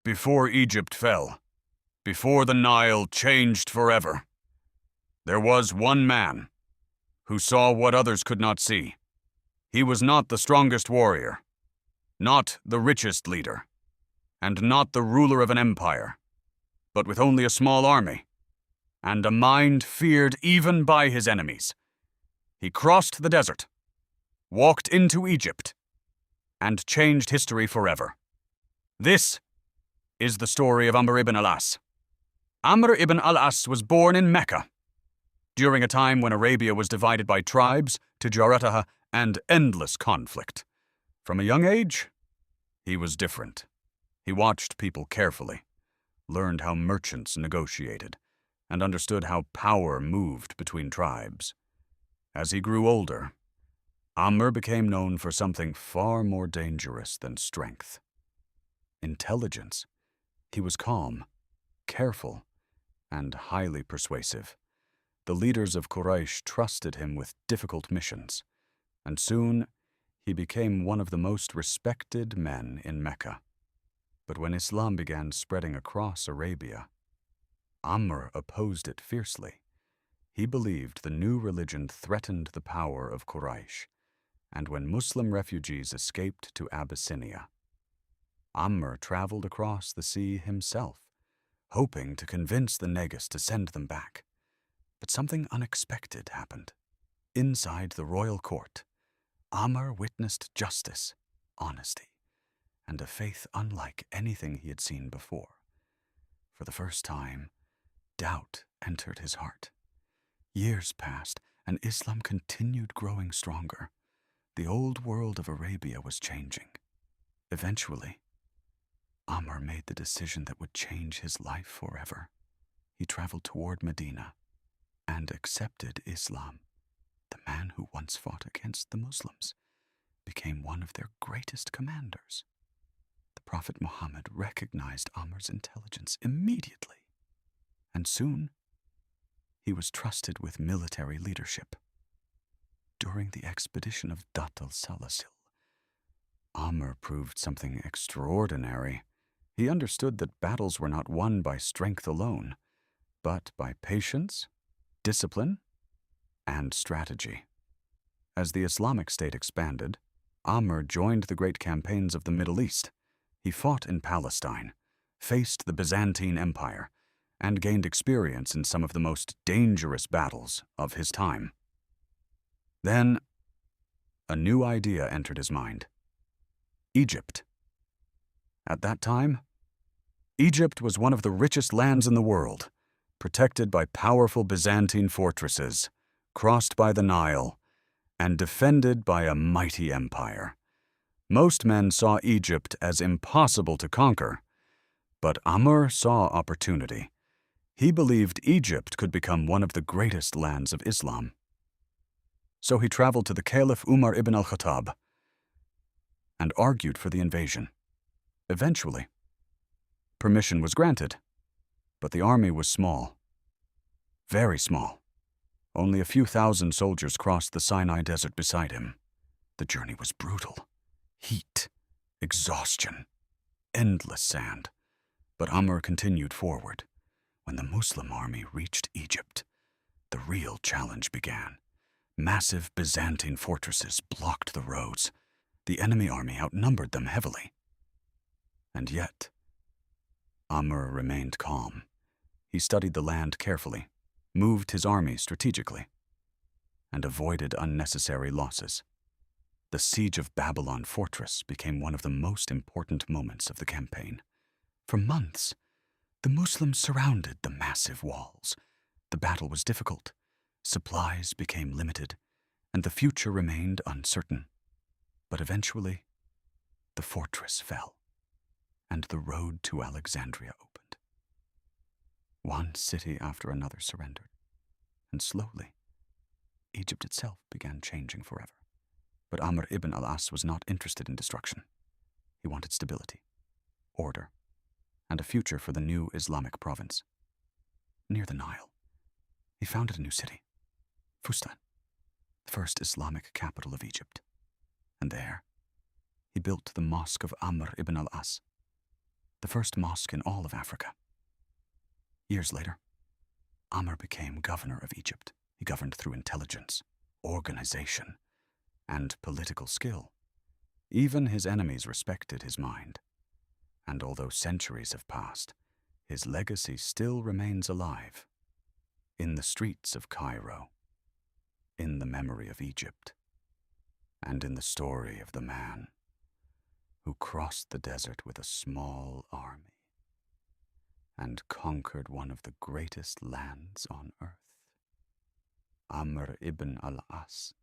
Before Egypt fell, before the Nile changed forever, there was one man who saw what others could not see. He was not the strongest warrior, not the richest leader, and not the ruler of an empire, but with only a small army, and a mind feared even by his enemies. He crossed the desert, walked into Egypt, and changed history forever. This is the story of Amr ibn al-Aas. Amr ibn al-Aas was born in Mecca, during a time when Arabia was divided by tribes, tijarataha, and endless conflict. From a young age, he was different. He watched people carefully, learned how merchants negotiated, and understood how power moved between tribes. As he grew older, Amr became known for something far more dangerous than strength: intelligence. He was calm, careful, and highly persuasive. The leaders of Quraysh trusted him with difficult missions, and soon he became one of the most respected men in Mecca. But when Islam began spreading across Arabia, Amr opposed it fiercely. He believed the new religion threatened the power of Quraysh, and when Muslim refugees escaped to Abyssinia, Amr traveled across the sea himself, hoping to convince the Negus to send them back. But something unexpected happened. Inside the royal court, Amr witnessed justice, honesty, and a faith unlike anything he had seen before. For the first time, doubt entered his heart. Years passed, and Islam continued growing stronger. The old world of Arabia was changing. Eventually, Amr made the decision that would change his life forever. He traveled toward Medina and accepted Islam. The man who once fought against the Muslims became one of their greatest commanders. The Prophet Muhammad recognized Amr's intelligence immediately, and soon he was trusted with military leadership. During the expedition of Dat al-Salasil, Amr proved something extraordinary. He understood that battles were not won by strength alone, but by patience, discipline, and strategy. As the Islamic State expanded, Amr joined the great campaigns of the Middle East. He fought in Palestine, faced the Byzantine Empire, and gained experience in some of the most dangerous battles of his time. Then, a new idea entered his mind: Egypt. At that time, Egypt was one of the richest lands in the world, protected by powerful Byzantine fortresses, crossed by the Nile, and defended by a mighty empire. Most men saw Egypt as impossible to conquer, but Amr saw opportunity. He believed Egypt could become one of the greatest lands of Islam. So he traveled to the Caliph Umar ibn al-Khattab and argued for the invasion. Eventually, permission was granted, but the army was small. Very small. Only a few thousand soldiers crossed the Sinai Desert beside him. The journey was brutal. Heat, exhaustion, endless sand. But Amr continued forward. When the Muslim army reached Egypt, the real challenge began. Massive Byzantine fortresses blocked the roads. The enemy army outnumbered them heavily. And yet, Amr remained calm. He studied the land carefully, moved his army strategically, and avoided unnecessary losses. The siege of Babylon Fortress became one of the most important moments of the campaign. For months, the Muslims surrounded the massive walls. The battle was difficult, supplies became limited, and the future remained uncertain. But eventually, the fortress fell, and the road to Alexandria opened. One city after another surrendered, and slowly, Egypt itself began changing forever. But Amr ibn al-As was not interested in destruction. He wanted stability, order, and a future for the new Islamic province. Near the Nile, he founded a new city, Fustat, the first Islamic capital of Egypt. And there, he built the Mosque of Amr ibn al-As. the first mosque in all of Africa. Years later, Amr became governor of Egypt. He governed through intelligence, organization, and political skill. Even his enemies respected his mind. And although centuries have passed, his legacy still remains alive, in the streets of Cairo, in the memory of Egypt, and in the story of the man who crossed the desert with a small army and conquered one of the greatest lands on earth. Amr ibn al-Aas.